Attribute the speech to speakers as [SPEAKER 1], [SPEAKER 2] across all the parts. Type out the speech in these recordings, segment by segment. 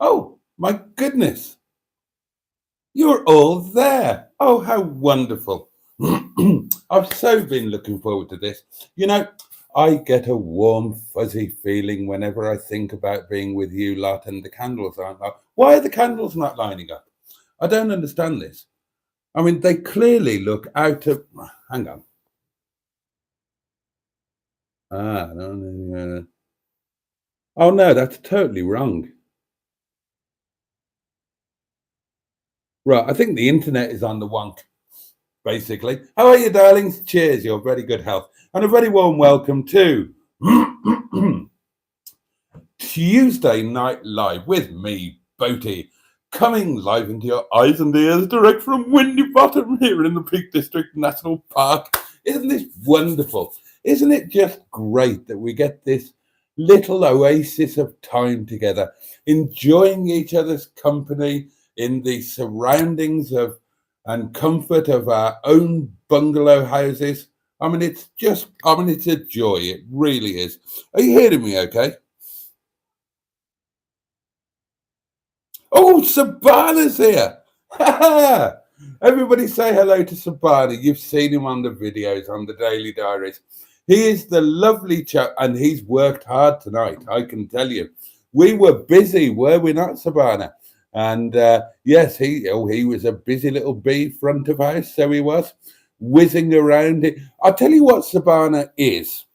[SPEAKER 1] Oh, my goodness. You're all there. Oh, how wonderful. I've so been looking forward to this. You know, I get a warm, fuzzy feeling whenever I think about being with you lot and the candles aren't up. Why are the candles not lining up? I don't understand this. I mean, they clearly look out of. Hang on. No, no, no. Oh, no, that's totally wrong. Right, I think the internet is on the wonk, basically. How are you, darlings? Cheers, your very good health. And a very warm welcome to Tuesday Night Live with me, Boaty, coming live into your eyes and ears direct from Windy Bottom here in the Peak District National Park. Isn't this wonderful? Isn't it just great that we get this little oasis of time together, enjoying each other's company in the surroundings of and comfort of our own bungalow houses? I mean, it's a joy. It really is. Are you hearing me okay? Oh, Sabana's here. Everybody say hello to Sabana. You've seen him on the videos, on the Daily Diaries. He is the lovely chap, and he's worked hard tonight, I can tell you. We were busy, were we not, Sabana? And yes, he was a busy little bee front of house, so he was, whizzing around it. I'll tell you what Sabana is.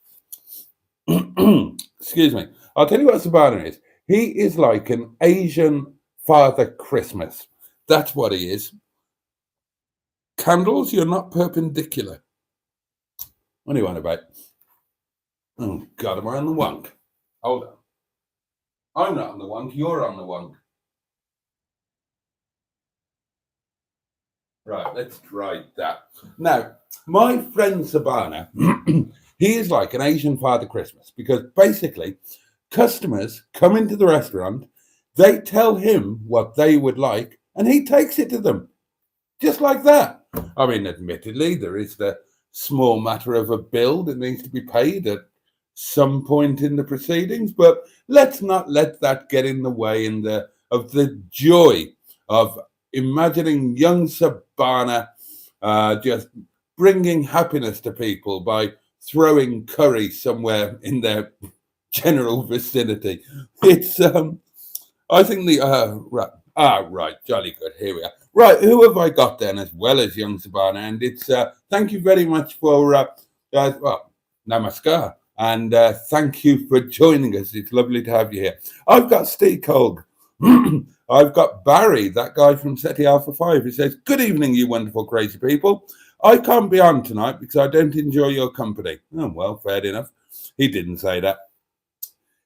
[SPEAKER 1] Excuse me. I'll tell you what Sabana is. He is like an Asian Father Christmas. That's what he is. Candles, you're not perpendicular. What are you on about? Oh, God, am I on the wonk? Hold on. I'm not on the wonk, you're on the wonk. Right, let's try that. Now, my friend Sabana, he is like an Asian Father Christmas because basically customers come into the restaurant, they tell him what they would like, and he takes it to them. Just like that. I mean, admittedly, there is the small matter of a bill that needs to be paid at some point in the proceedings, but let's not let that get in the way of the joy of imagining young Sabana just bringing happiness to people by throwing curry somewhere in their general vicinity. It's I think right, jolly good. Here we are. Right, who have I got then as well as young Sabana? And it's thank you very much for namaskar, and thank you for joining us. It's lovely to have you here. I've got Steve Colg. I've got Barry, that guy from SETI Alpha 5, who says, "Good evening, you wonderful crazy people. I can't be on tonight because I don't enjoy your company." Oh, well, fair enough. He didn't say that.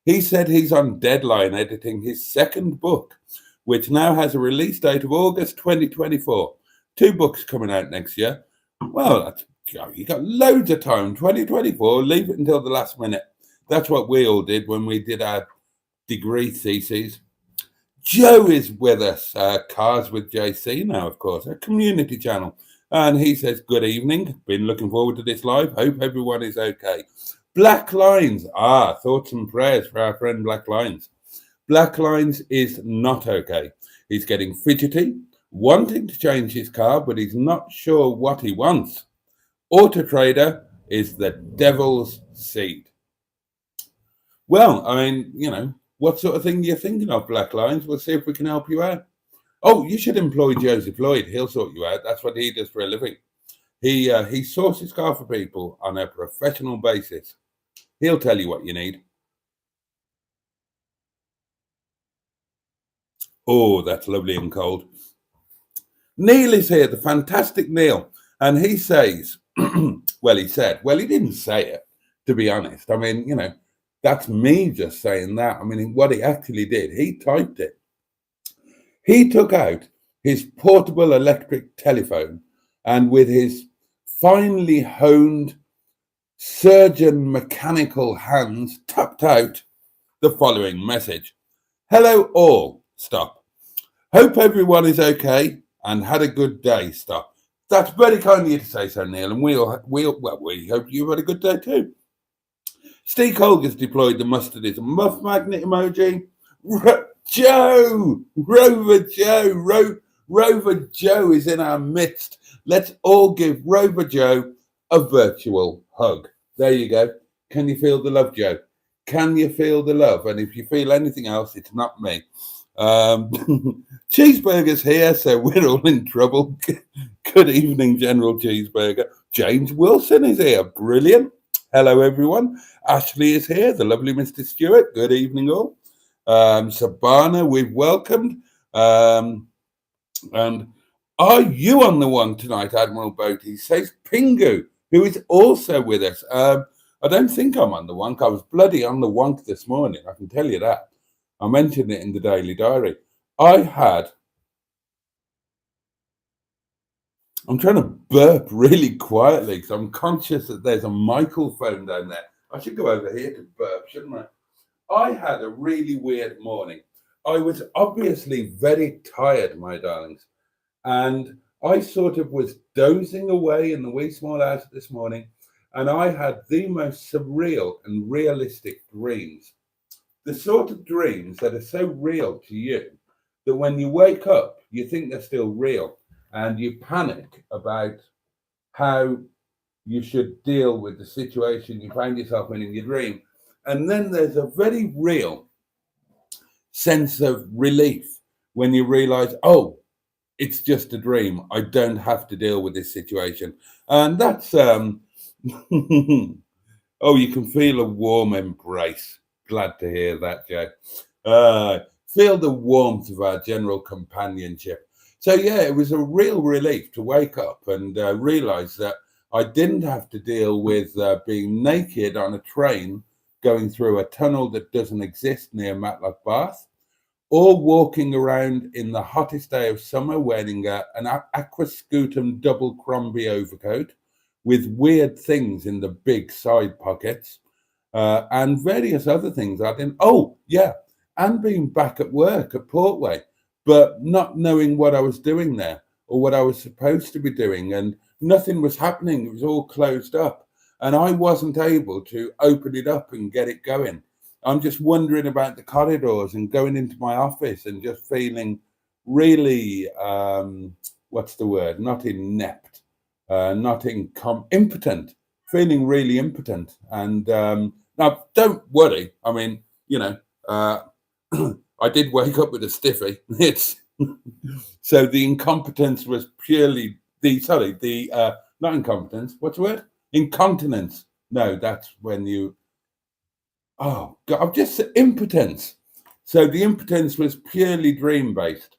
[SPEAKER 1] He said he's on deadline editing his second book, which now has a release date of August 2024. 2 books coming out next year. Well, you got loads of time. 2024, leave it until the last minute. That's what we all did when we did our degree theses. Joe is with us, Cars with JC now, of course, a community channel. And he says, "Good evening. Been looking forward to this live. Hope everyone is okay." Black Lines. Thoughts and prayers for our friend Black Lines. Black Lines is not okay. He's getting fidgety, wanting to change his car, but he's not sure what he wants. Auto Trader is the devil's seed. Well, I mean, what sort of thing are you thinking of, Black Lines? We'll see if we can help you out. Oh, you should employ Joseph Lloyd. He'll sort you out. That's what he does for a living. He sources car for people on a professional basis. He'll tell you what you need. Oh, that's lovely and cold. Neil is here, the fantastic Neil. And he says, well, he didn't say it, to be honest. I mean, that's me just saying that. I mean, what he actually did, he typed it. He took out his portable electric telephone and with his finely honed surgeon mechanical hands tapped out the following message. "Hello all, stop. Hope everyone is okay and had a good day, stop." That's very kind of you to say so, Neil, and we hope you had a good day too. Steve Colg has deployed the mustard is a muff magnet emoji. Joe, Rover Joe, Rover Joe is in our midst. Let's all give Rover Joe a virtual hug. There you go. Can you feel the love, Joe? Can you feel the love? And if you feel anything else, it's not me. Cheeseburger's here, so we're all in trouble. Good evening, General Cheeseburger. James Wilson is here. Brilliant. Hello, everyone. Ashley is here. The lovely Mr. Stewart. Good evening, all. Sabana, we've welcomed. And are you on the one tonight, Admiral Boaty? Says Pingu, who is also with us. I don't think I'm on the wonk. I was bloody on the wonk this morning, I can tell you that. I mentioned it in the Daily Diary. I'm trying to burp really quietly because I'm conscious that there's a microphone down there. I should go over here to burp, shouldn't I? I had a really weird morning. I was obviously very tired, my darlings, and I sort of was dozing away in the wee small hours this morning, and I had the most surreal and realistic dreams. The sort of dreams that are so real to you that when you wake up, you think they're still real, and you panic about how you should deal with the situation you find yourself in your dream. And then there's a very real sense of relief when you realize, oh, it's just a dream. I don't have to deal with this situation. And that's, oh, you can feel a warm embrace. Glad to hear that, Joe. Feel the warmth of our general companionship. So, yeah, it was a real relief to wake up and realize that I didn't have to deal with being naked on a train going through a tunnel that doesn't exist near Matlock Bath, or walking around in the hottest day of summer wearing an aquascutum double Crombie overcoat with weird things in the big side pockets, and various other things I didn't. Oh, yeah, and being back at work at Portway, but not knowing what I was doing there or what I was supposed to be doing, and nothing was happening. It was all closed up, and I wasn't able to open it up and get it going. I'm just wandering about the corridors and going into my office and just feeling really, what's the word? Not inept, not impotent, feeling really impotent. And now, don't worry. I mean, you know, I did wake up with a stiffy. It's so the incompetence was purely not incompetence. What's the word? Incontinence. No, that's when you. Oh God, I've just said impotence. So the impotence was purely dream based,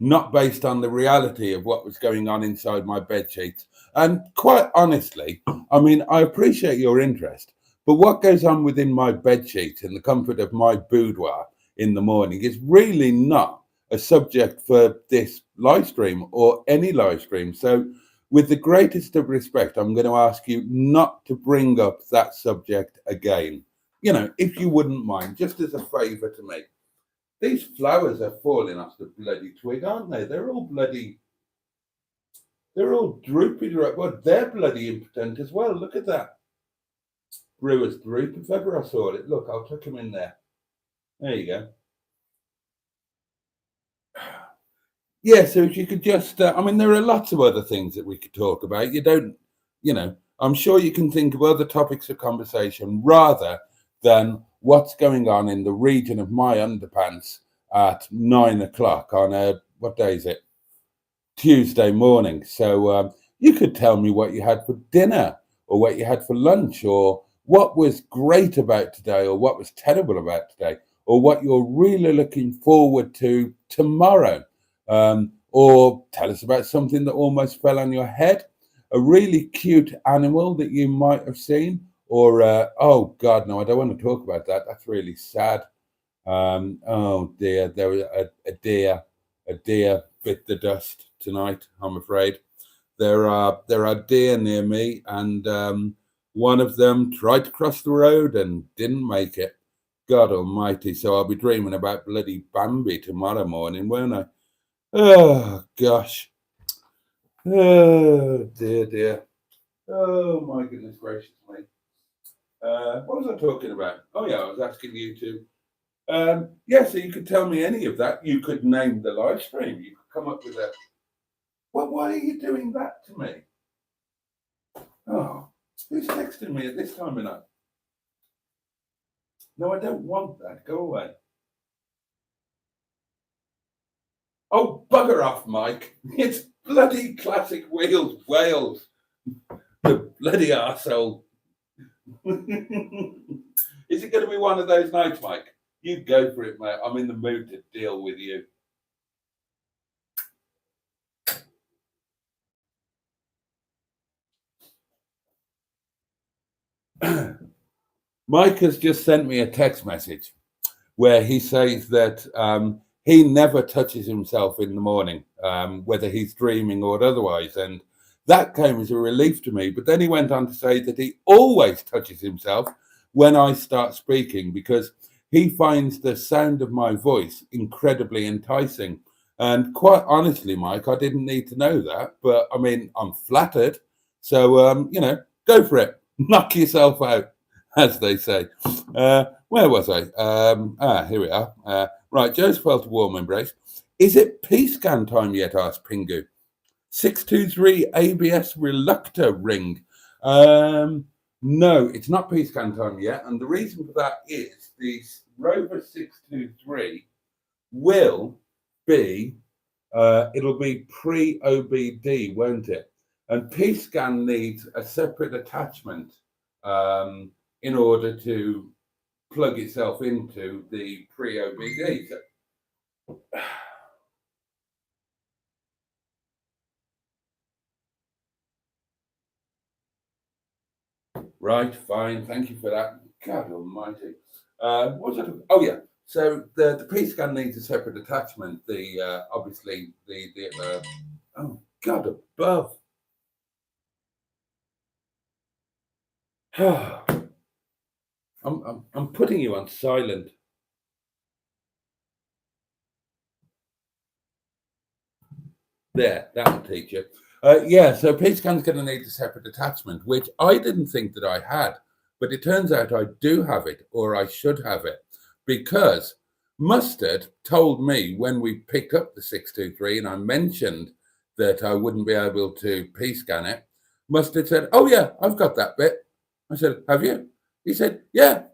[SPEAKER 1] not based on the reality of what was going on inside my bed sheets. And quite honestly, I mean, I appreciate your interest, but what goes on within my bed sheets in the comfort of my boudoir in the morning is really not a subject for this live stream or any live stream. So with the greatest of respect, I'm going to ask you not to bring up that subject again. You know, if you wouldn't mind, just as a favour to me. These flowers are falling off the bloody twig, aren't they? They're all droopy. Well, they're bloody impotent as well. Look at that. Brewer's droop, if ever I saw it. Look, I'll tuck him in there. There you go. Yeah, so if you could just, I mean, there are lots of other things that we could talk about. I'm sure you can think of other topics of conversation rather than what's going on in the region of my underpants at 9 o'clock on what day is it? Tuesday morning. So you could tell me what you had for dinner or what you had for lunch or what was great about today or what was terrible about today or what you're really looking forward to tomorrow. Or tell us about something that almost fell on your head, a really cute animal that you might have seen, or oh God, no, I don't want to talk about that. That's really sad. Oh dear, there was a deer bit the dust tonight. I'm afraid there are deer near me, and one of them tried to cross the road and didn't make it. God Almighty! So I'll be dreaming about bloody Bambi tomorrow morning, won't I? Oh gosh. Oh dear. Oh my goodness gracious me. What was I talking about? Oh yeah, I was asking you to Yeah, so you could tell me any of that. You could name the live stream. You could come up with a. Well, why are you doing that to me? Oh, who's texting me at this time of night? No, I don't want that. Go away. Oh, bugger off, Mike. It's bloody classic Wales, Wales. The bloody arsehole. Is it going to be one of those nights, Mike? You go for it, mate. I'm in the mood to deal with you. Mike has just sent me a text message where he says that he never touches himself in the morning, whether he's dreaming or otherwise. And that came as a relief to me. But then he went on to say that he always touches himself when I start speaking because he finds the sound of my voice incredibly enticing. And quite honestly, Mike, I didn't need to know that. But I mean, I'm flattered. So, go for it. Knock yourself out, as they say. Where was I? Here we are. Right, Joe's felt a warm embrace. Is it P-scan time yet? Asked Pingu. 623 ABS Reluctor ring. No, it's not P-scan time yet. And the reason for that is the Rover 623 will be, it'll be pre-OBD, won't it? And P-scan needs a separate attachment in order to plug itself into the pre-OBD. So, right, fine. Thank you for that. God almighty. What was it? Oh, yeah. So the P-scan needs a separate attachment. The obviously the oh God above. I'm putting you on silent. There, that'll teach you. Yeah, so P-scan's going to need a separate attachment, which I didn't think that I had, but it turns out I do have it, or I should have it, because Mustard told me when we picked up the 623 and I mentioned that I wouldn't be able to P-scan it, Mustard said, "Oh yeah, I've got that bit." I said, "Have you?" He said, "Yeah.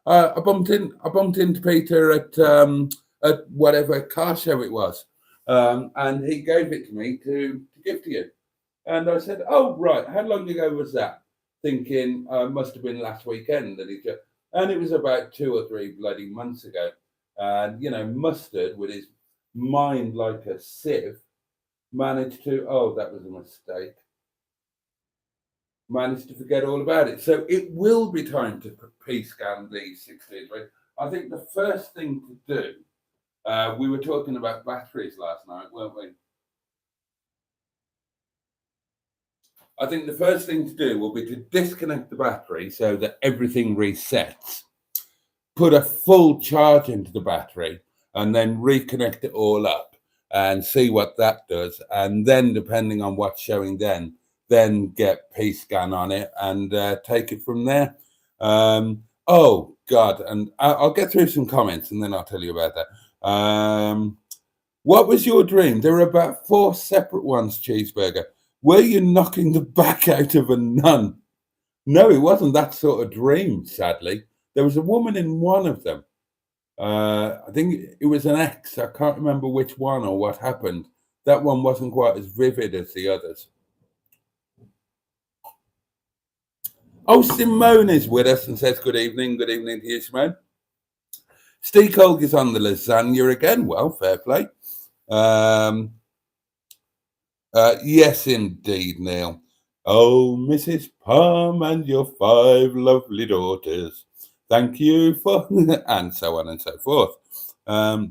[SPEAKER 1] I bumped into Peter at whatever car show it was." And he gave it to me to give to you. And I said, "Oh, right. How long ago was that?" Thinking must have been last weekend. And it was about 2 or 3 bloody months ago. And, Mustard, with his mind like a sieve, managed to, oh, that was a mistake, managed to forget all about it. So it will be time to P-scan the 623. I think the first thing to do, we were talking about batteries last night, weren't we? I think the first thing to do will be to disconnect the battery so that everything resets, put a full charge into the battery, and then reconnect it all up and see what that does. And then, depending on what's showing then get P-scan on it and take it from there. Oh, God. And I'll get through some comments and then I'll tell you about that. What was your dream? There were about 4 separate ones, Cheeseburger. Were you knocking the back out of a nun? No, it wasn't that sort of dream, sadly. There was a woman in one of them. I think it was an ex. I can't remember which one or what happened. That one wasn't quite as vivid as the others. Oh, Simone is with us and says good evening. Good evening to you, Simone. Steve Colg is on the lasagna again. Well, fair play. Yes, indeed, Neil. Oh, Mrs. Palm and your 5 lovely daughters. Thank you for... and so on and so forth. I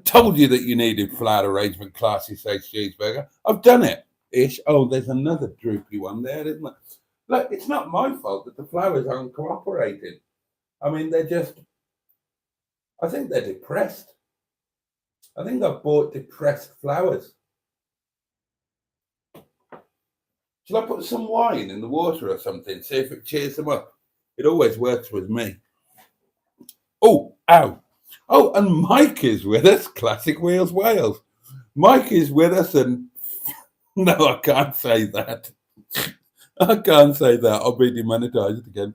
[SPEAKER 1] told you that you needed flower arrangement classes, says Cheeseburger. I've done it. Ish. Oh, there's another droopy one there, isn't it? Look, it's not my fault that the flowers aren't cooperating. I mean, they're just... I think they're depressed. I think I've bought depressed flowers. Shall I put some wine in the water or something? See if it cheers them up. It always works with me. Oh, ow. Oh, and Mike is with us, Classic Wheels Wales. Mike is with us, and no, I can't say that. I can't say that. I'll be demonetized again.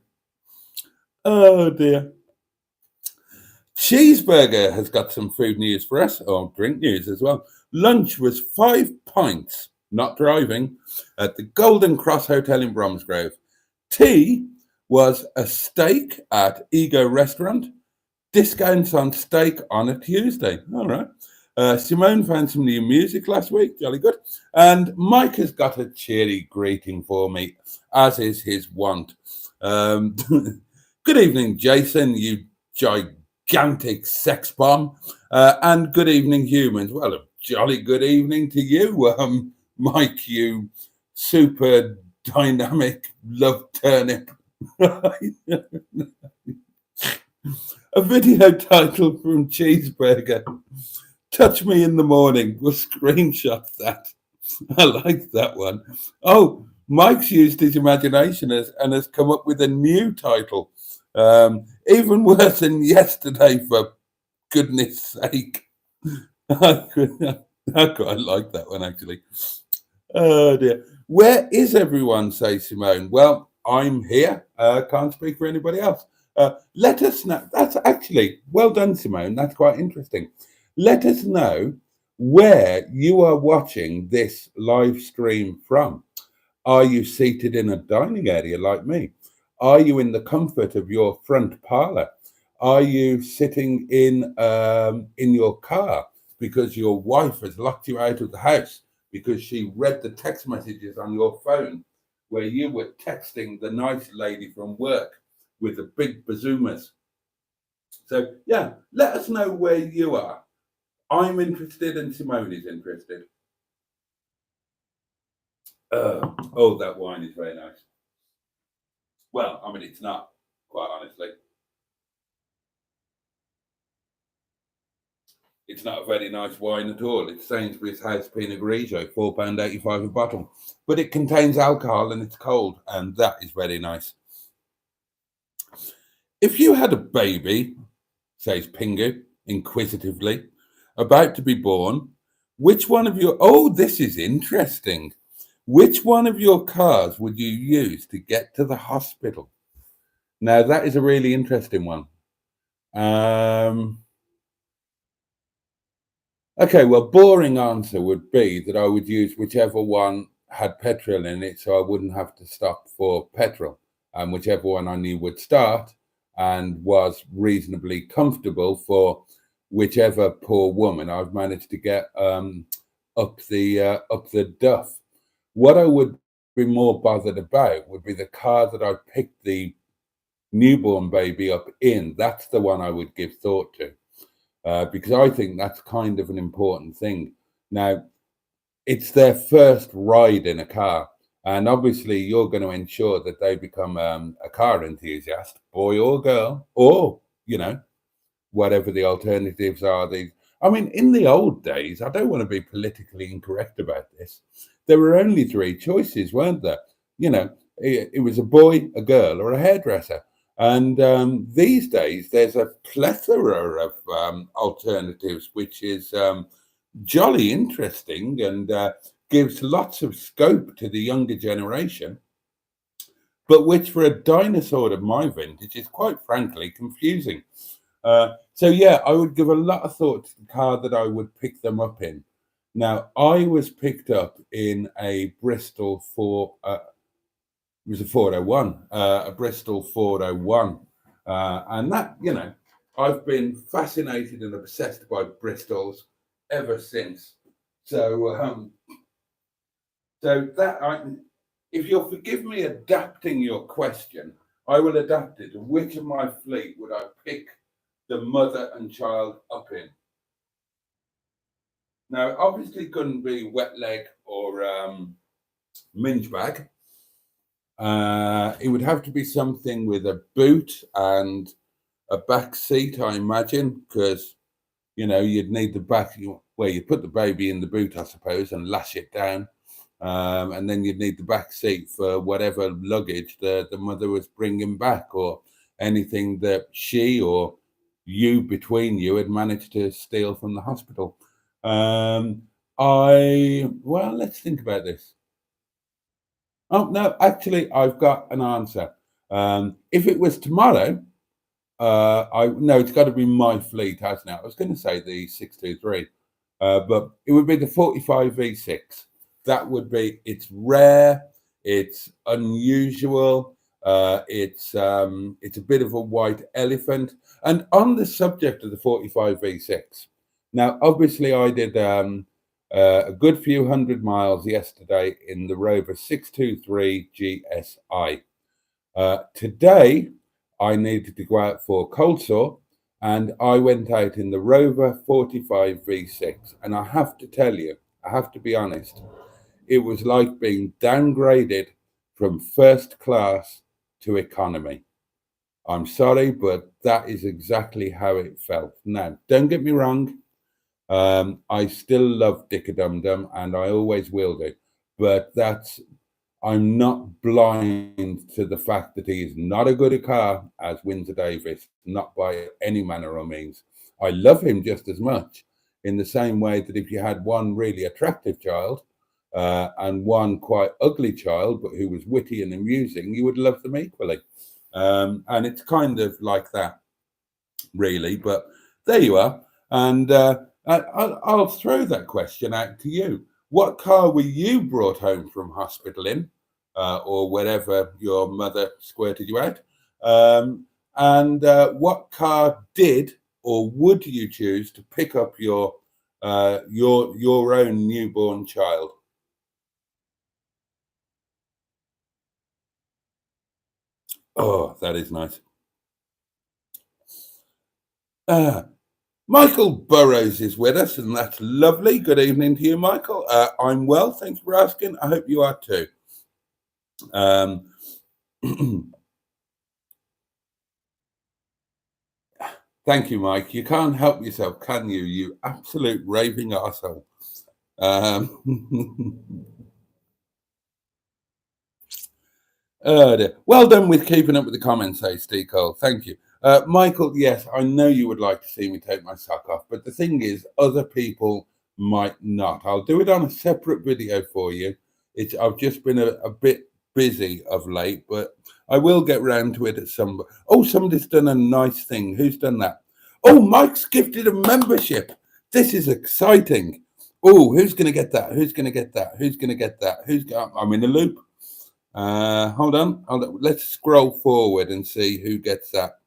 [SPEAKER 1] Oh, dear. Cheeseburger has got some food news for us, or drink news as well. Lunch was 5 pints, not driving, at the Golden Cross Hotel in Bromsgrove. Tea was a steak at Ego Restaurant. Discounts on steak on a Tuesday. All right. Simone found some new music last week. Jolly good. And Mike has got a cheery greeting for me, as is his wont. Good evening, Jason, you gigantic sex bomb. And good evening, humans. Well, a jolly good evening to you, Mike, you super dynamic love turnip. A video title from Cheeseburger. Touch me in the morning. We'll screenshot that. I like that one. Oh, Mike's used his imagination and has come up with a new title. Even worse than yesterday, for goodness sake. I quite like that one, actually. Oh, dear. Where is everyone, says Simone? Well, I'm here. Can't speak for anybody else. Let us know. That's actually, well done, Simone. That's quite interesting. Let us know where you are watching this live stream from. Are you seated in a dining area like me? Are you in the comfort of your front parlour? Are you sitting in your car because your wife has locked you out of the house because she read the text messages on your phone where you were texting the nice lady from work with the big bazoomas? So, yeah, let us know where you are. I'm interested and Simone is interested. Oh, that wine is very nice. Well, I mean, it's not, quite honestly. It's not a very nice wine at all. It's Sainsbury's House Pinot Grigio, £4.85 a bottle. But it contains alcohol and it's cold, and that is very nice. If you had a baby, says Pingu inquisitively, about to be born, which one of your, oh, this is interesting. Which one of your cars would you use to get to the hospital? Now, that is a really interesting one. Okay, well, boring answer would be that I would use whichever one had petrol in it so I wouldn't have to stop for petrol, and whichever one I knew would start and was reasonably comfortable for whichever poor woman I've managed to get up the duff. What I would be more bothered about would be the car that I picked the newborn baby up in. That's the one I would give thought to. Because I think that's kind of an important thing. Now, it's their first ride in a car, and obviously you're going to ensure that they become a car enthusiast, boy or girl, or, whatever the alternatives are. I mean, in the old days, I don't want to be politically incorrect about this, there were only 3 choices, weren't there? It was a boy, a girl, or a hairdresser. And these days, there's a plethora of alternatives, which is jolly interesting and gives lots of scope to the younger generation, but which for a dinosaur of my vintage is quite frankly confusing. So, yeah, I would give a lot of thought to the car that I would pick them up in. Now, I was picked up in a Bristol it was a 401, a Bristol 401. And that, I've been fascinated and obsessed by Bristols ever since. So, if you'll forgive me adapting your question, I will adapt it. Which of my fleet would I pick the mother and child up in? Now, obviously, couldn't be Wetleg or Minge Bag. It would have to be something with a boot and a back seat, I imagine, because, you'd need the back, you put the baby in the boot, I suppose, and lash it down. And then you'd need the back seat for whatever luggage the mother was bringing back or anything that she or you between you had managed to steal from the hospital. Well, let's think about this. Oh no, actually, I've got an answer. If it was tomorrow, it's got to be my fleet, hasn't it? I was going to say the 623, but it would be the 45 V6. That would be. It's rare. It's unusual. It's a bit of a white elephant. And on the subject of the 45 V6, now obviously I did a good few hundred miles yesterday in the Rover 623 GSI. Today, I needed to go out for cold sore, and I went out in the Rover 45 V6. And I have to tell you, I have to be honest, it was like being downgraded from first class to economy. I'm sorry, but that is exactly how it felt. Now, don't get me wrong. I still love Dick-a-Dum-Dum, and I always will do. But I'm not blind to the fact that he is not as good a car as Windsor Davies, not by any manner or means. I love him just as much, in the same way that if you had one really attractive child and one quite ugly child, but who was witty and amusing, you would love them equally. And it's kind of like that, really. But there you are. And I'll throw that question out to you. What car were you brought home from hospital in, or wherever your mother squirted you out? And what car did or would you choose to pick up your own newborn child? Oh, that is nice. Michael Burrows is with us, and that's lovely. Good evening to you, Michael. I'm well, thank you for asking. I hope you are too. Thank you, Mike. You can't help yourself, can you? You absolute raving arsehole. Well done with keeping up with the comments, hey, Steve Cole. Thank you. Michael, yes, I know you would like to see me take my sock off, but the thing is, other people might not. I'll do it on a separate video for you. I've just been a bit busy of late, but I will get round to it at some. Oh, somebody's done a nice thing. Who's done that? Oh, Mike's gifted a membership. This is exciting. Oh, who's going to get that? Who's going to get that? Who's going to get that? I'm in the loop. Hold on. Let's scroll forward and see who gets that.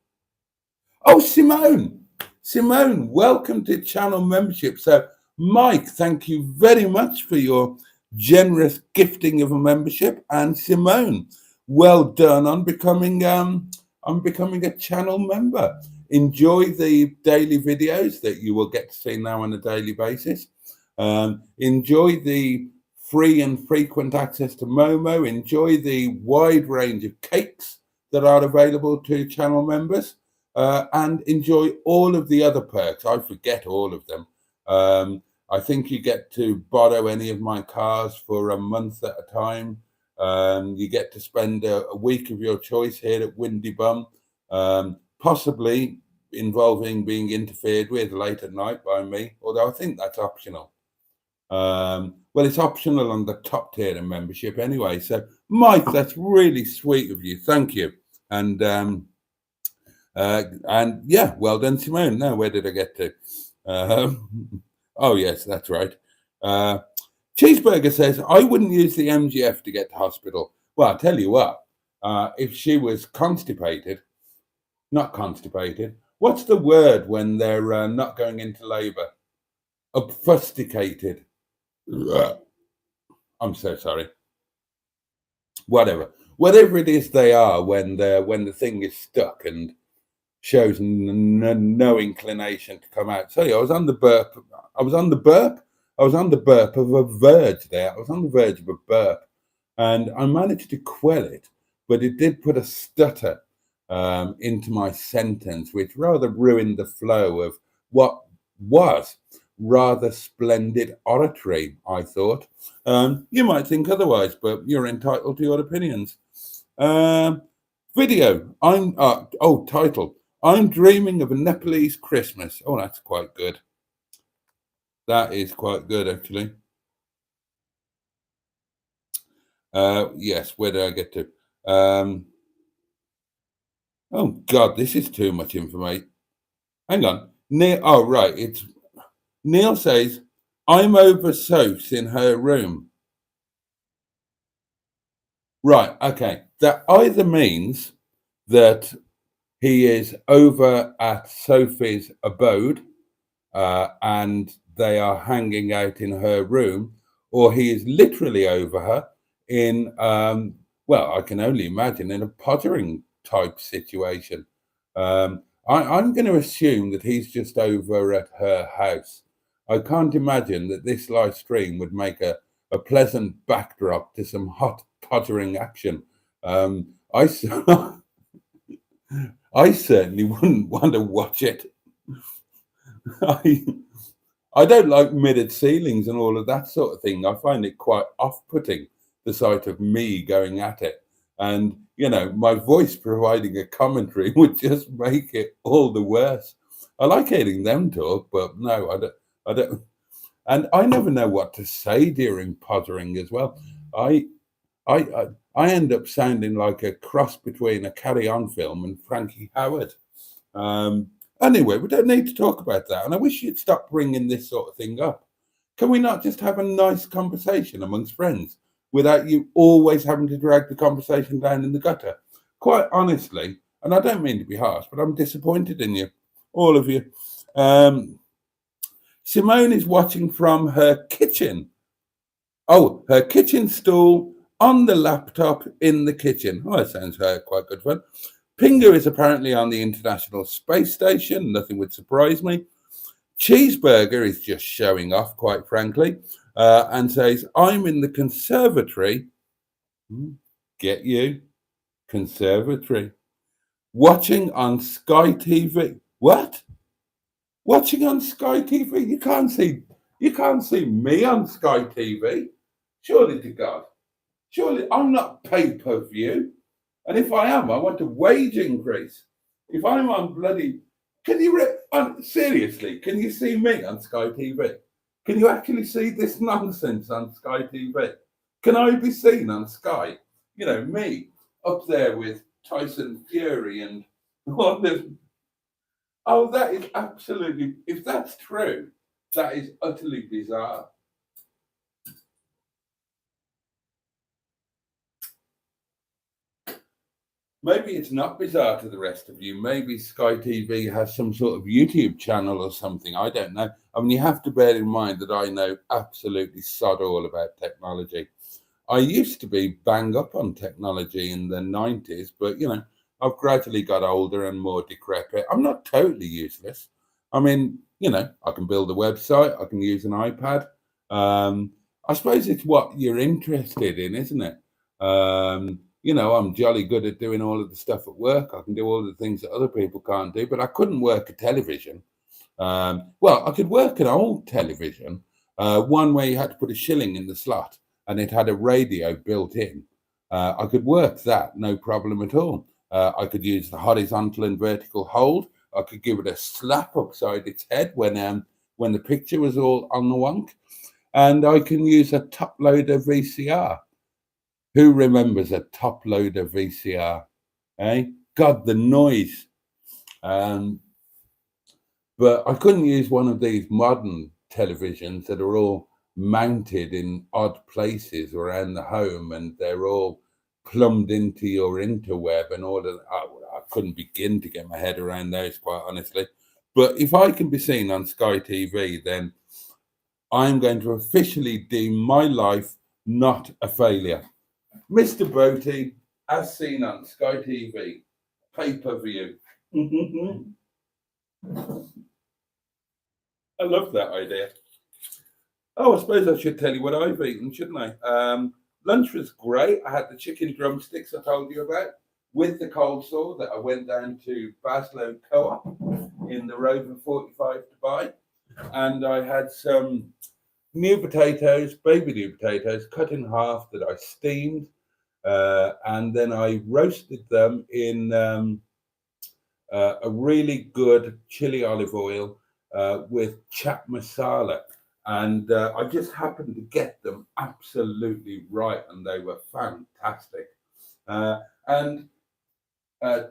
[SPEAKER 1] Oh, Simone. Simone, welcome to channel membership. So, Mike, thank you very much for your generous gifting of a membership. And Simone, well done on becoming a channel member. Enjoy the daily videos that you will get to see now on a daily basis. Enjoy the free and frequent access to Momo. Enjoy the wide range of cakes that are available to channel members. And enjoy all of the other perks. I forget all of them. I think you get to borrow any of my cars for a month at a time. You get to spend a week of your choice here at Windy Bum, possibly involving being interfered with late at night by me, although I think that's optional. Well, it's optional on the top tier of membership anyway. So, Mike, that's really sweet of you. Thank you. And yeah, well done, Simone. Now, where did I get to? Oh, yes, that's right. Cheeseburger says, I wouldn't use the MGF to get to hospital. Well, I'll tell you what, if she was not constipated, what's the word when they're not going into labour? Obfuscated. I'm so sorry. Whatever it is they are when the thing is stuck and shows no inclination to come out. Sorry, I was on the burp of a verge there. I was on the verge of a burp, and I managed to quell it, but it did put a stutter into my sentence, which rather ruined the flow of what was rather splendid oratory, I thought. You might think otherwise, but you're entitled to your opinions. Video. Title. I'm dreaming of a Nepalese Christmas. Oh, that's quite good. That is quite good, actually. Yes, where did I get to? Oh, God, this is too much information. Hang on. Neil, oh, right. It's Neil says, I'm over Soph's in her room. Right, okay. That either means that he is over at Sophie's abode and they are hanging out in her room, or he is literally over her in, well, I can only imagine in a pottering type situation. I'm going to assume that he's just over at her house. I can't imagine that this live stream would make a pleasant backdrop to some hot pottering action. I, I certainly wouldn't want to watch it. I don't like mirrored ceilings and all of that sort of thing. I find it quite off-putting, the sight of me going at it. And, you know, my voice providing a commentary would just make it all the worse. I like hearing them talk, but no, I don't. And I never know what to say during pottering as well. I end up sounding like a cross between a Carry On film and Frankie Howard. Anyway, we don't need to talk about that. And I wish you'd stop bringing this sort of thing up. Can we not just have a nice conversation amongst friends without you always having to drag the conversation down in the gutter? Quite honestly, and I don't mean to be harsh, but I'm disappointed in you, all of you. Simone is watching from her kitchen. Oh, her kitchen stool on the laptop in the kitchen. Oh, that sounds quite good fun. Pingu is apparently on the International Space Station. Nothing would surprise me. Cheeseburger is just showing off, quite frankly, and says, I'm in the conservatory. Get you? Conservatory. Watching on Sky TV. What? Watching on Sky TV? You can't see me on Sky TV. Surely to God. Surely I'm not pay-per-view. And if I am, I want a wage increase. If I'm on bloody, seriously, can you see me on Sky TV? Can you actually see this nonsense on Sky TV? Can I be seen on Sky? You know, me up there with Tyson Fury and all this. Oh, that is absolutely, if that's true, that is utterly bizarre. Maybe it's not bizarre to the rest of you. Maybe Sky TV has some sort of YouTube channel or something. I don't know. I mean, you have to bear in mind that I know absolutely sod all about technology. I used to be bang up on technology in the 90s, but, you know, I've gradually got older and more decrepit. I'm not totally useless. I mean, you know, I can build a website. I can use an iPad. I suppose it's what you're interested in, isn't it? You know, I'm jolly good at doing all of the stuff at work. I can do all the things that other people can't do, but I couldn't work a television. Well, I could work an old television, one where you had to put a shilling in the slot and it had a radio built in. I could work that, no problem at all. I could use the horizontal and vertical hold. I could give it a slap upside its head when the picture was all on the wonk. And I can use a top loader VCR. Who remembers a top loader VCR? Eh? God, the noise. But I couldn't use one of these modern televisions that are all mounted in odd places around the home and they're all plumbed into your interweb and all of that. I couldn't begin to get my head around those, quite honestly. But if I can be seen on Sky TV, then I'm going to officially deem my life not a failure. Mr. Boaty, as seen on Sky TV, pay-per-view. I love that idea. Oh, I suppose I should tell you what I've eaten, shouldn't I? Lunch was great. I had the chicken drumsticks I told you about with the coleslaw that I went down to Baslow Co-op in the Rover 45 to buy. And I had some new potatoes, baby new potatoes, cut in half that I steamed. And then I roasted them in a really good chili olive oil with chat masala. And I just happened to get them absolutely right, and they were fantastic. And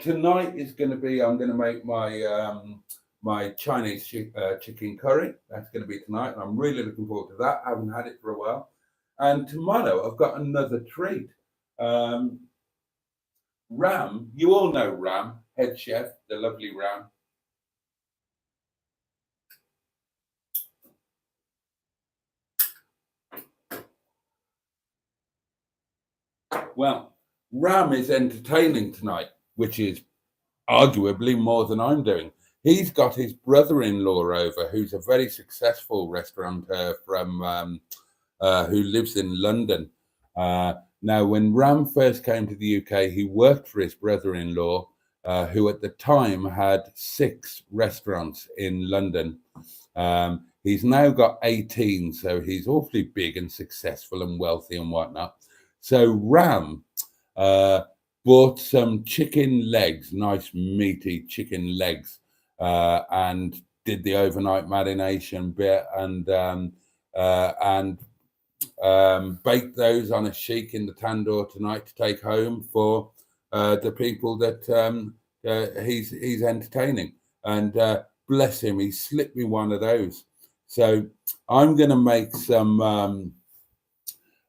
[SPEAKER 1] tonight is going to be, I'm going to make my Chinese chicken curry. That's going to be tonight, and I'm really looking forward to that. I haven't had it for a while. And tomorrow I've got another treat. Ram, you all know Ram, head chef, the lovely Ram. Well, Ram is entertaining tonight, which is arguably more than I'm doing. He's got his brother-in-law over, who's a very successful restaurateur from who lives in London. Now, when Ram first came to the UK, he worked for his brother-in-law, who at the time had 6 restaurants in London. He's now got 18, so he's awfully big and successful and wealthy and whatnot. So Ram bought some chicken legs, nice meaty chicken legs, and did the overnight marination bit and baked those on a sheik in the tandoor tonight to take home for the people that he's entertaining. And bless him, he slipped me one of those. So I'm going to make some.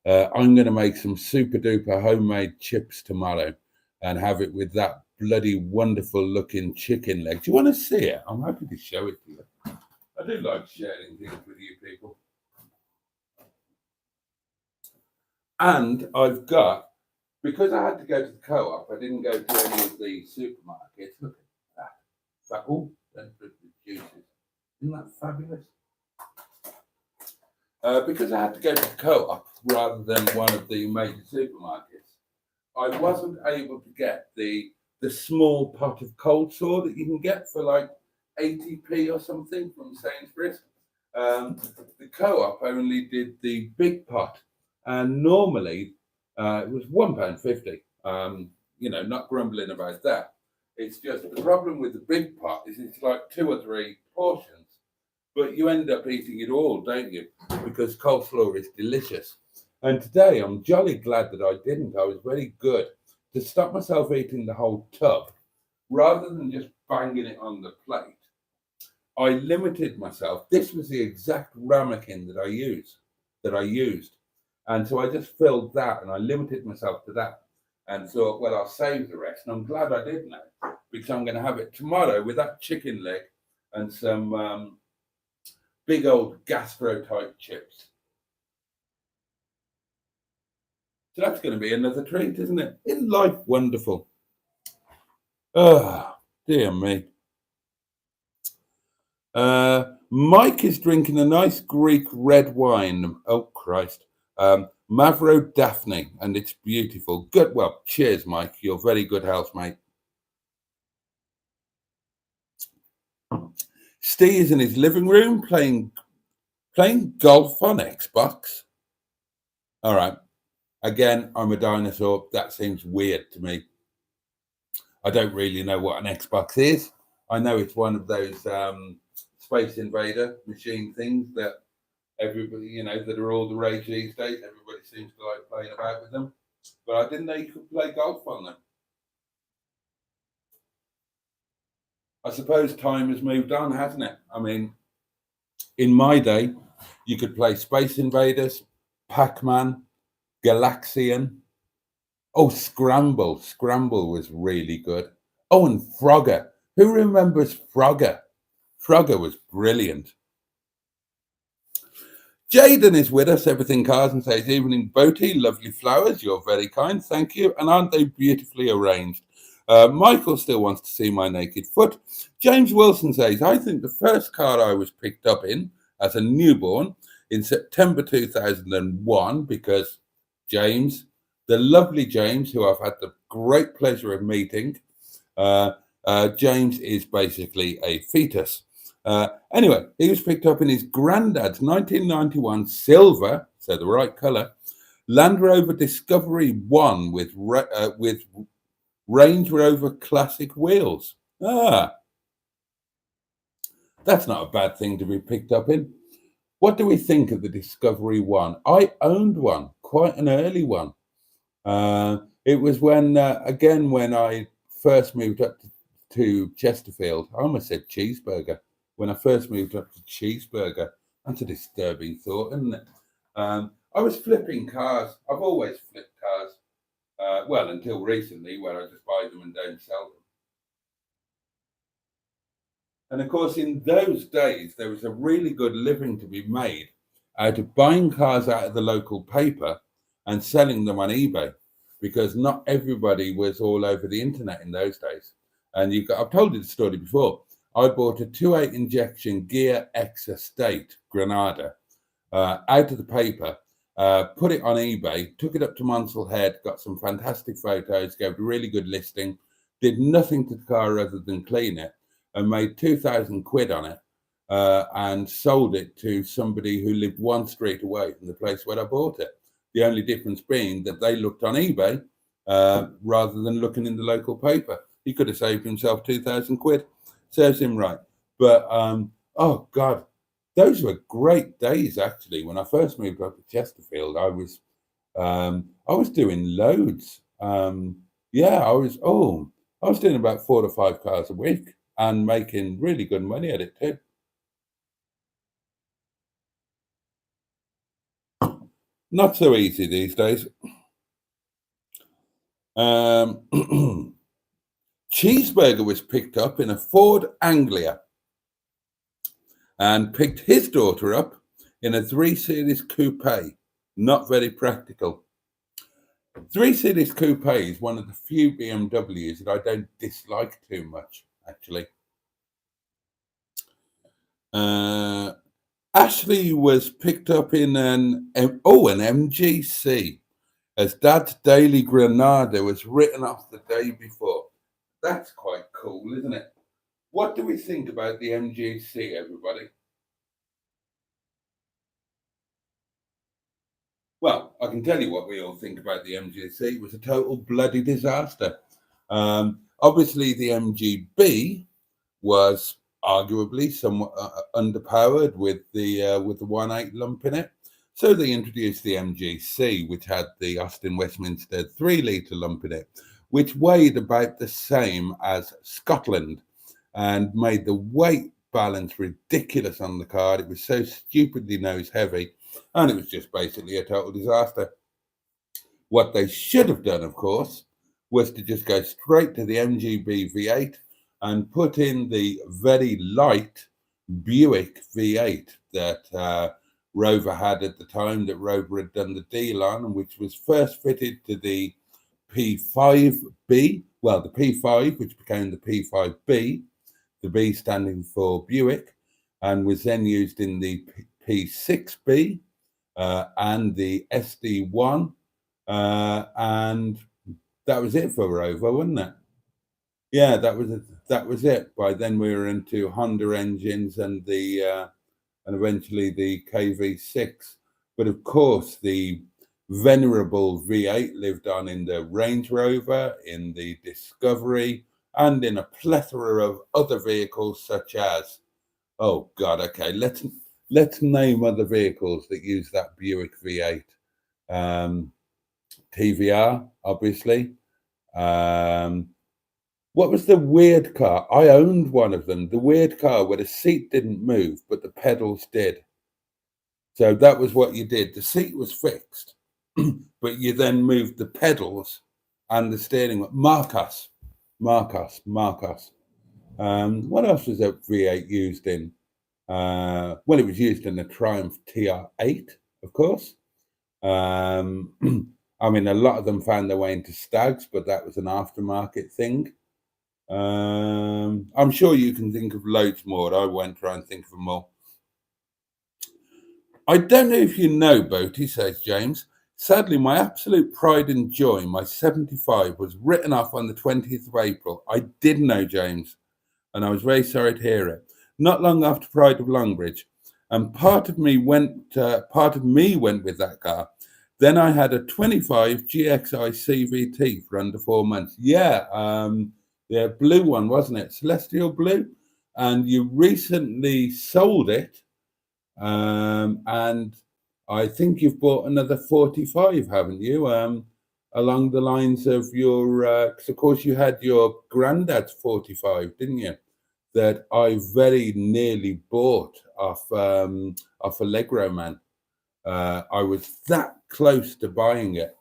[SPEAKER 1] I'm going to make some super duper homemade chips tomorrow and have it with that bloody wonderful looking chicken leg. Do you want to see it? I'm happy to show it to you. I do like sharing things with you people. And I've got, because I had to go to the co-op, I didn't go to any of the supermarkets. Look at that. Oh, don't put the juices. Isn't that fabulous? Because I had to go to the co-op rather than one of the major supermarkets, I wasn't able to get the small pot of coleslaw that you can get for like 80p or something from Sainsbury's. The co-op only did the big pot, and normally it was £1.50. You know, not grumbling about that. It's just the problem with the big pot is it's like 2 or 3 portions. But you end up eating it all, don't you? Because coleslaw is delicious. And today I'm jolly glad that I didn't. I was very good to stop myself eating the whole tub rather than just banging it on the plate. I limited myself. This was the exact ramekin that I used. And so I just filled that and I limited myself to that and thought, well, I'll save the rest. And I'm glad I did now because I'm going to have it tomorrow with that chicken leg and some big old gastro type chips. So that's going to be another treat, isn't it? Isn't life wonderful? Oh, dear me. Mike is drinking a nice Greek red wine. Oh, Christ. Mavro Daphne, and it's beautiful. Good. Well, cheers, Mike. You're very good health, mate. Steve is in his living room playing golf on Xbox. All right. Again, I'm a dinosaur. That seems weird to me. I don't really know what an Xbox is. I know it's one of those Space Invader machine things that everybody, you know, that are all the rage these days. Everybody seems to like playing about with them. But I didn't know you could play golf on them. I suppose time has moved on, hasn't it? I mean, in my day, you could play Space Invaders, Pac-Man, Galaxian. Oh, Scramble. Scramble was really good. Oh, and Frogger. Who remembers Frogger? Frogger was brilliant. Jaden is with us, Everything Cars, and says, evening, Boaty, lovely flowers. You're very kind, thank you. And aren't they beautifully arranged? Michael still wants to see my naked foot. James Wilson says, I think the first car I was picked up in as a newborn in September 2001, because James, the lovely James, who I've had the great pleasure of meeting, James is basically a fetus. Anyway, he was picked up in his granddad's 1991 silver, so the right colour, Land Rover Discovery 1 with Range Rover Classic wheels. Ah, that's not a bad thing to be picked up in. What do we think of the Discovery One? I owned one, quite an early one. It was when, again, when I first moved up to Chesterfield. I almost said Cheeseburger. When I first moved up to Cheeseburger, that's a disturbing thought, isn't it? I was flipping cars. I've always flipped cars. Well, until recently, where I just buy them and don't sell them. And of course, in those days, there was a really good living to be made out of buying cars out of the local paper and selling them on eBay, because not everybody was all over the internet in those days. And I've told you the story before. I bought a 2.8 injection gear X Estate Granada out of the paper, put it on eBay, took it up to Monsell Head, got some fantastic photos, gave a really good listing, did nothing to the car other than clean it, and made 2,000 quid on it, and sold it to somebody who lived one street away from the place where I bought it. The only difference being that they looked on eBay rather than looking in the local paper. He could have saved himself 2,000 quid. Serves him right. But, oh, God, those were great days, actually. When I first moved up to Chesterfield, I was doing loads. I was doing about 4 to 5 cars a week and making really good money at it too. Not so easy these days. Cheeseburger was picked up in a Ford Anglia and picked his daughter up in a 3 Series coupe. Not very practical. 3 Series coupe is one of the few BMWs that I don't dislike too much, actually. Ashley was picked up in an MGC, as Dad's Daily Granada was written off the day before. That's quite cool, isn't it? What do we think about the MGC, everybody? Well, I can tell you what we all think about the MGC. It was a total bloody disaster. Obviously, the MGB was arguably somewhat underpowered with the 1.8 lump in it. So they introduced the MGC, which had the Austin Westminster 3-litre lump in it, which weighed about the same as Scotland and made the weight balance ridiculous on the car. It was so stupidly nose heavy, and it was just basically a total disaster. What they should have done, of course, was to just go straight to the MGB V8 and put in the very light Buick V8 that Rover had at the time, that Rover had done the deal on, and which was first fitted to the P5B, well, the P5, which became the P5B, the B standing for Buick, and was then used in the P6B and the SD1, and that was it for Rover, wasn't it? Yeah, that was it. By then we were into Honda engines and and eventually the KV6. But of course, the venerable V8 lived on in the Range Rover, in the Discovery, and in a plethora of other vehicles such as, oh God, okay, let's name other vehicles that use that Buick V8. TVR, obviously. What was the weird car? I owned one of them. The weird car where the seat didn't move, but the pedals did. So that was what you did. The seat was fixed, but you then moved the pedals and the steering wheel. Marcos. What else was that V8 used in? Well, it was used in the Triumph TR8, of course. I mean, a lot of them found their way into Stags, but that was an aftermarket thing. I'm sure you can think of loads more. I won't try and think of them all. I don't know if you know, Boaty, says James. Sadly, my absolute pride and joy, my 75, was written off on the 20th of April. I did know, James, and I was very sorry to hear it. Not long after Pride of Longbridge, and part of me went with that car. Then I had a 25 GXI CVT for under 4 months. Yeah, Yeah, blue one, wasn't it? Celestial blue. And you recently sold it. And I think you've bought another 45, haven't you? Along the lines of your, 'cause of course you had your granddad's 45, didn't you? That I very nearly bought off Allegro Man. I was that close to buying it.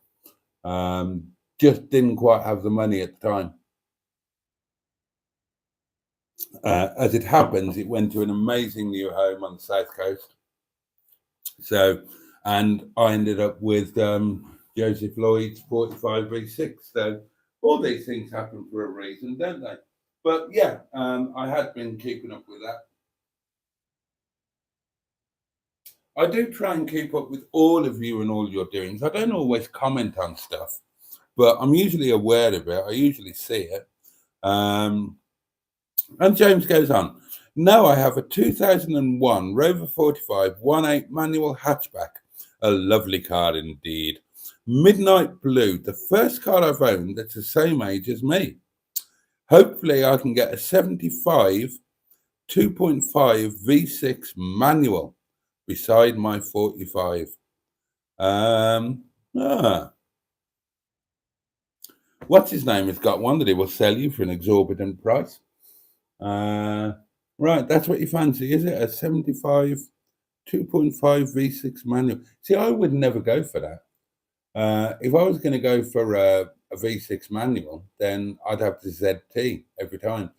[SPEAKER 1] Just didn't quite have the money at the time. As it happens, it went to an amazing new home on the south coast. So, and I ended up with Joseph Lloyd's 45 V6. So, all these things happen for a reason, don't they? But yeah, I had been keeping up with that. I do try and keep up with all of you and all your doings. I don't always comment on stuff, but I'm usually aware of it. I usually see it. And James goes on. Now I have a 2001 Rover 45 1.8 manual hatchback. A lovely car indeed. Midnight blue, the first car I've owned that's the same age as me. Hopefully I can get a 75 2.5 V6 manual beside my 45. What's his name has got one that he will sell you for an exorbitant price. Right, that's what you fancy, is it? A 75 2.5 V6 manual. See, I would never go for that. If I was going to go for a V6 manual, then I'd have the ZT every time.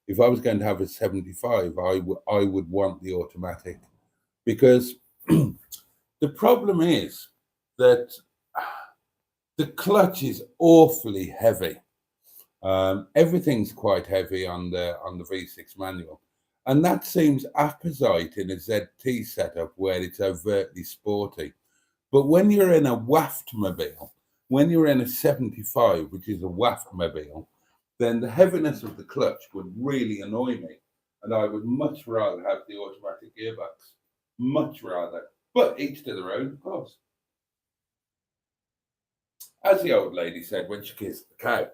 [SPEAKER 1] If I was going to have a 75, I would want the automatic, because the problem is that the clutch is awfully heavy. Everything's quite heavy on the V6 manual, and that seems apposite in a ZT setup where it's overtly sporty. But when you're in a waft-mobile, when you're in a 75, which is a waft-mobile, then the heaviness of the clutch would really annoy me, and I would much rather have the automatic gearbox. Much rather. But each to their own, of course. As the old lady said when she kissed the cow.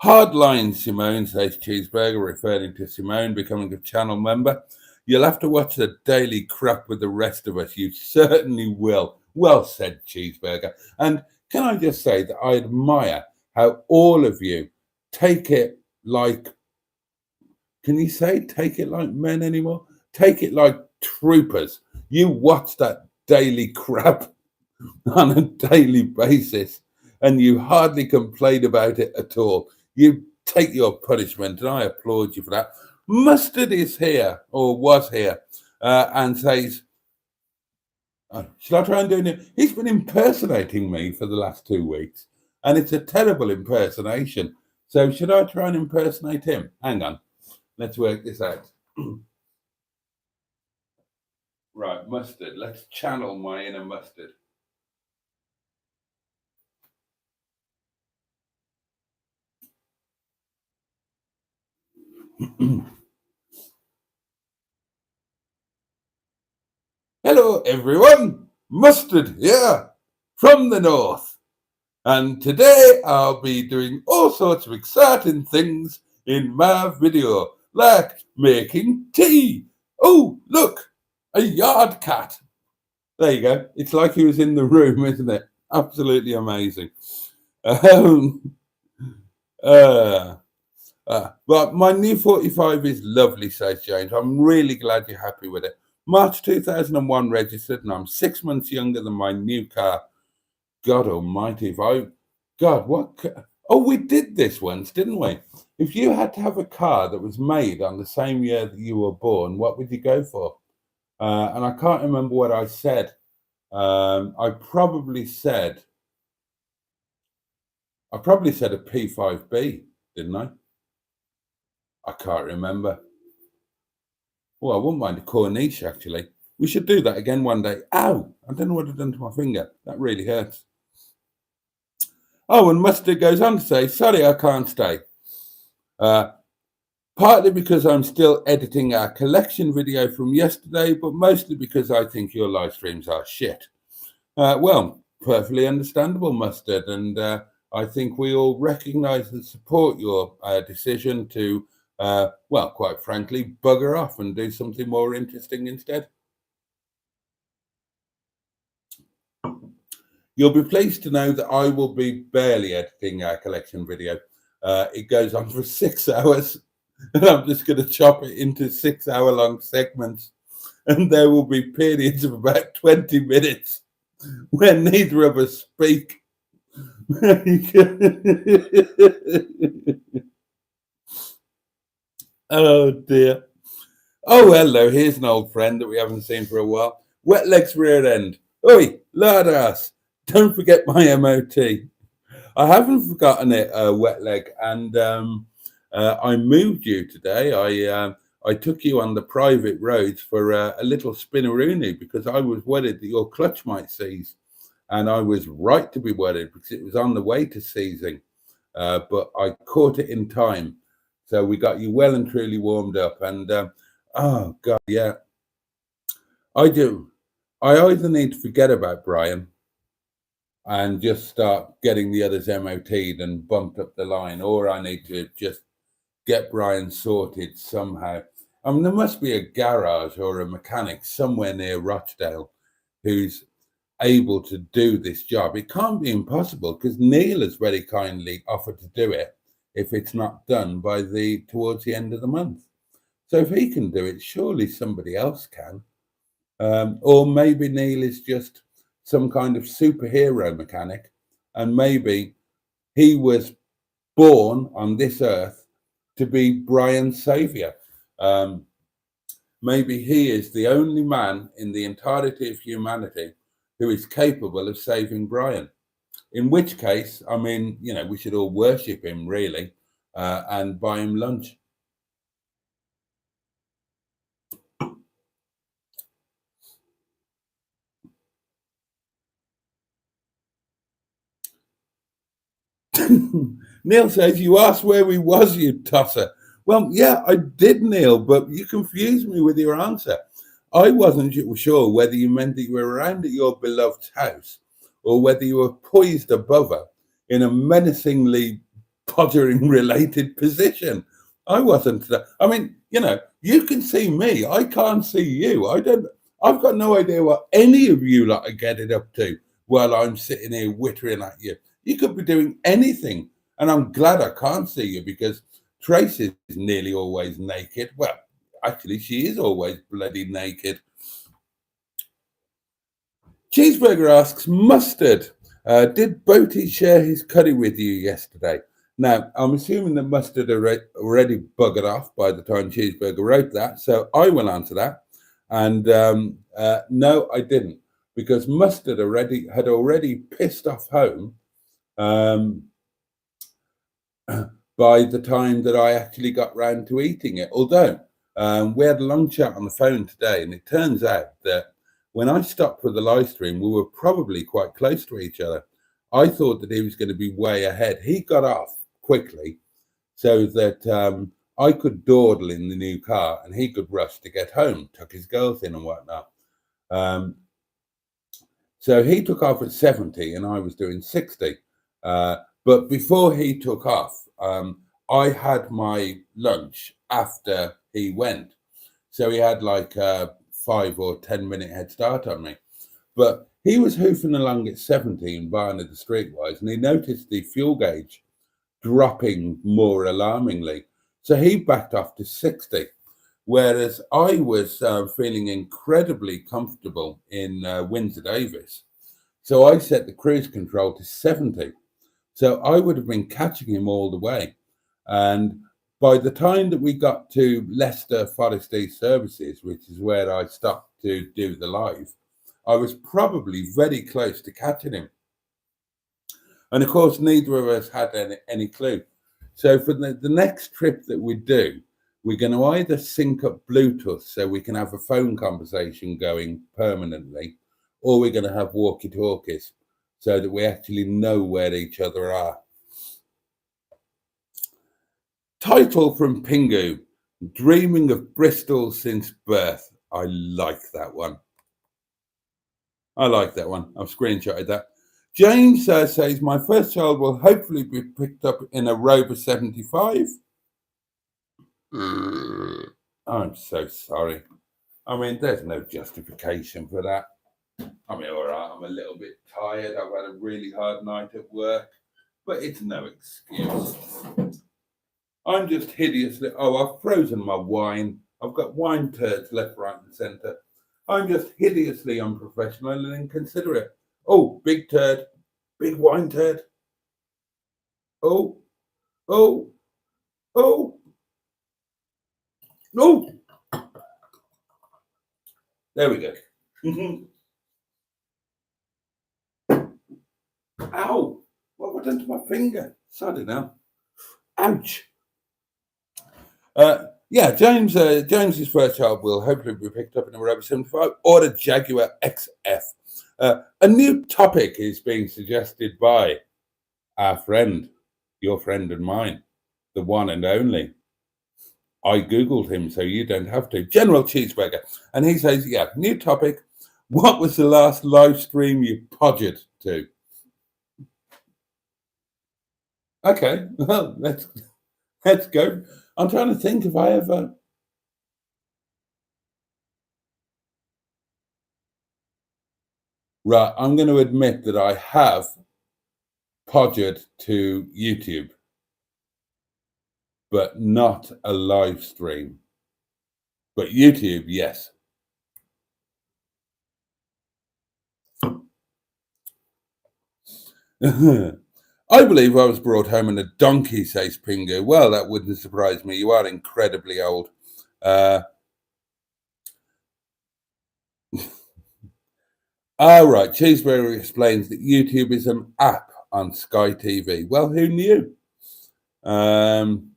[SPEAKER 1] Hardline, Simone, says Cheeseburger, referring to Simone becoming a channel member. You'll have to watch the daily crap with the rest of us. You certainly will. Well said, Cheeseburger. And can I just say that I admire how all of you take it like, can you say take it like men anymore? Take it like troopers. You watch that daily crap on a daily basis and you hardly complain about it at all. You take your punishment, and I applaud you for that. Mustard is here, or was here, and says, should I try and do it? He's been impersonating me for the last 2 weeks, and it's a terrible impersonation. So should I try and impersonate him? Hang on. Let's work this out. Right, Mustard. Let's channel my inner Mustard. Hello, everyone. Mustard here from the north. And today I'll be doing all sorts of exciting things in my video, like making tea. Oh, look, a yard cat. There you go. It's like he was in the room, isn't it? Absolutely amazing. But my new 45 is lovely, says James. I'm really glad you're happy with it. March 2001 registered, and I'm 6 months younger than my new car. God almighty, we did this once, didn't we? If you had to have a car that was made on the same year that you were born, what would you go for? And I can't remember what I said. I probably said a P5B, didn't I? I can't remember. Oh, I wouldn't mind a Corniche, actually. We should do that again one day. Ow! I don't know what I've done to my finger. That really hurts. Oh, and Mustard goes on to say, sorry, I can't stay. Partly because I'm still editing our collection video from yesterday, but mostly because I think your live streams are shit. Well, perfectly understandable, Mustard. And I think we all recognise and support your decision to, well, quite frankly, bugger off and do something more interesting instead. You'll be pleased to know that I will be barely editing our collection video. It goes on for 6 hours, and I'm just going to chop it into 6-hour-long segments. And there will be periods of about 20 minutes when neither of us speak. Oh dear. Oh, hello, here's an old friend that we haven't seen for a while. Wetleg's rear end. Oi, lard ass. Don't forget my MOT. I haven't forgotten it, Wetleg, and I moved you today. I took you on the private roads for a little spinneroony because I was worried that your clutch might seize. And I was right to be worried because it was on the way to seizing. But I caught it in time. So we got you well and truly warmed up. And, oh, God, yeah. I do. I either need to forget about Brian and just start getting the others MOT'd and bumped up the line, or I need to just get Brian sorted somehow. I mean, there must be a garage or a mechanic somewhere near Rochdale who's able to do this job. It can't be impossible because Neil has very kindly offered to do it if it's not done by towards the end of the month. So if he can do it, surely somebody else can. Or maybe Neil is just some kind of superhero mechanic, and maybe he was born on this earth to be Brian's savior. Maybe he is the only man in the entirety of humanity who is capable of saving Brian. In which case, I mean, you know, we should all worship him really and buy him lunch. Neil says, you asked where we was, you tosser. Well, yeah, I did, Neil, but you confused me with your answer. I wasn't sure whether you meant that you were around at your beloved's house or whether you were poised above her in a menacingly pottering related position. I wasn't. I mean, you know, you can see me. I can't see you. I've got no idea what any of you lot are getting up to while I'm sitting here whittering at you. You could be doing anything. And I'm glad I can't see you because Tracy is nearly always naked. Well, actually, she is always bloody naked. Cheeseburger asks, Mustard, did Boaty share his curry with you yesterday? Now, I'm assuming that Mustard already buggered off by the time Cheeseburger wrote that, so I will answer that. And no, I didn't, because Mustard had already pissed off home by the time that I actually got round to eating it. Although we had a long chat on the phone today, and it turns out that when I stopped for the live stream, we were probably quite close to each other. I thought that he was going to be way ahead. He got off quickly so that I could dawdle in the new car and he could rush to get home, tuck his girls in and whatnot. So he took off at 70 and I was doing 60. But before he took off, I had my lunch after he went. So he had like a 5 or 10 minute head start on me. But he was hoofing along at 70 in Barnard the Streetwise, and he noticed the fuel gauge dropping more alarmingly. So he backed off to 60, whereas I was feeling incredibly comfortable in Windsor Davis. So I set the cruise control to 70. So I would have been catching him all the way. And by the time that we got to Leicester Forest East Services, which is where I stopped to do the live, I was probably very close to catching him. And of course, neither of us had any clue. So for the next trip that we do, we're going to either sync up Bluetooth so we can have a phone conversation going permanently, or we're going to have walkie-talkies so that we actually know where each other are. Title from Pingu, Dreaming of Bristol Since Birth. I like that one. I like that one. I've screenshotted that. James says, my first child will hopefully be picked up in a Rover 75. I'm so sorry. I mean, there's no justification for that. I mean, all right, I'm a little bit tired. I've had a really hard night at work, but it's no excuse. I'm just hideously... Oh, I've frozen my wine. I've got wine turds left, right and centre. I'm just hideously unprofessional and inconsiderate. Oh, big turd. Big wine turd. Oh. Oh. Oh. Oh. There we go. Ow. What have I done to my finger? Sorry now. Ouch. Yeah, James's first child will hopefully be picked up in a Rover 75 or a Jaguar XF. A new topic is being suggested by our friend, your friend and mine, the one and only. I Googled him so you don't have to. General Cheeseburger. And he says, yeah, new topic. What was the last live stream you podgered to? Okay, well, let's go. I'm trying to think if I ever... Right, I'm going to admit that I have podgered to YouTube, but not a live stream. But YouTube, yes. I believe I was brought home in a donkey, says Pingu. Well, that wouldn't surprise me. You are incredibly old. Right, Cheeseburger explains that YouTube is an app on Sky TV. Well, who knew? I'm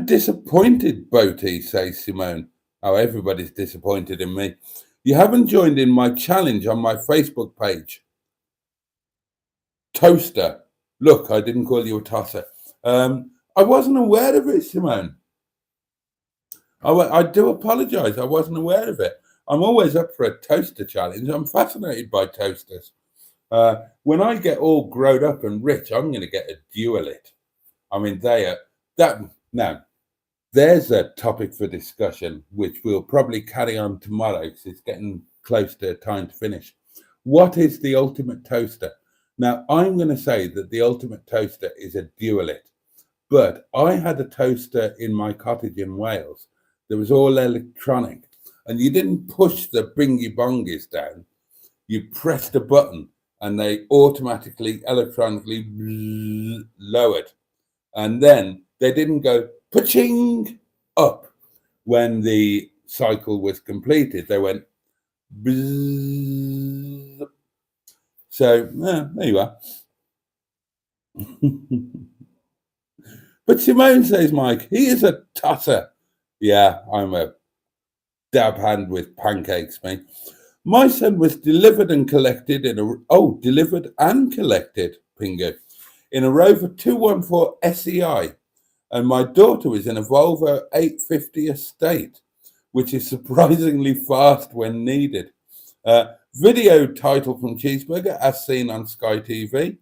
[SPEAKER 1] disappointed, Boaty, says Simone. Oh, everybody's disappointed in me. You haven't joined in my challenge on my Facebook page. Toaster. Look, I didn't call you a tosser. I wasn't aware of it, Simone. I do apologise. I wasn't aware of it. I'm always up for a toaster challenge. I'm fascinated by toasters. When I get all grown up and rich, I'm going to get a dualit. I mean, now, there's a topic for discussion, which we'll probably carry on tomorrow because it's getting close to time to finish. What is the ultimate toaster? Now, I'm going to say that the ultimate toaster is a dualit, but I had a toaster in my cottage in Wales that was all electronic, and you didn't push the bingy bongies down. You pressed a button, and they automatically, electronically lowered. And then they didn't go pa-ching up when the cycle was completed. They went bzzz. So, there you are. But Simone says, Mike, he is a tosser. Yeah, I'm a dab hand with pancakes, mate. My son was delivered and collected Pingu, in a Rover 214 SEI. And my daughter was in a Volvo 850 Estate, which is surprisingly fast when needed. Video title from Cheeseburger, as seen on Sky TV.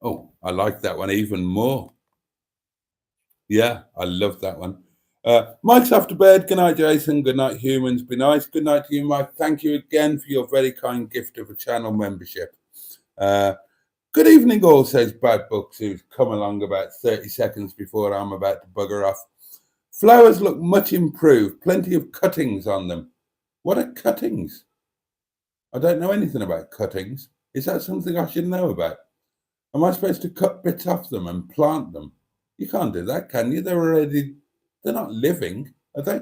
[SPEAKER 1] Oh, I like that one even more. Yeah, I love that one. Mike's after bed. Good night, Jason. Good night, humans. Be nice. Good night to you, Mike. Thank you again for your very kind gift of a channel membership. Good evening, all, says Bad Books, who's come along about 30 seconds before I'm about to bugger off. Flowers look much improved. Plenty of cuttings on them. What are cuttings? I don't know anything about cuttings. Is that something I should know about? Am I supposed to cut bits off them and plant them? You can't do that, can you? They're not living, are they?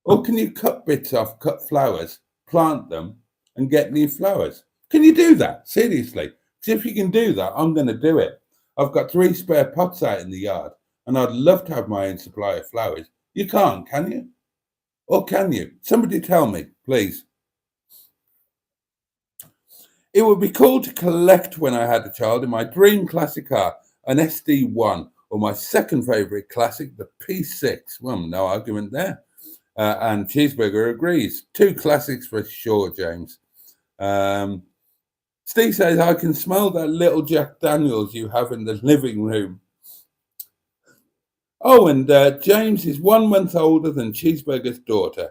[SPEAKER 1] Or can you cut bits off, cut flowers, plant them, and get new flowers? Can you do that? Seriously? Because if you can do that, I'm going to do it. I've got 3 spare pots out in the yard, and I'd love to have my own supply of flowers. You can't, can you? Or can you? Somebody tell me, please. It would be cool to collect when I had a child in my dream classic car, an SD1, or my second favourite classic, the P6. Well, no argument there. And Cheeseburger agrees. 2 classics for sure, James. Steve says, I can smell that little Jack Daniels you have in the living room. Oh, and James is 1 month older than Cheeseburger's daughter.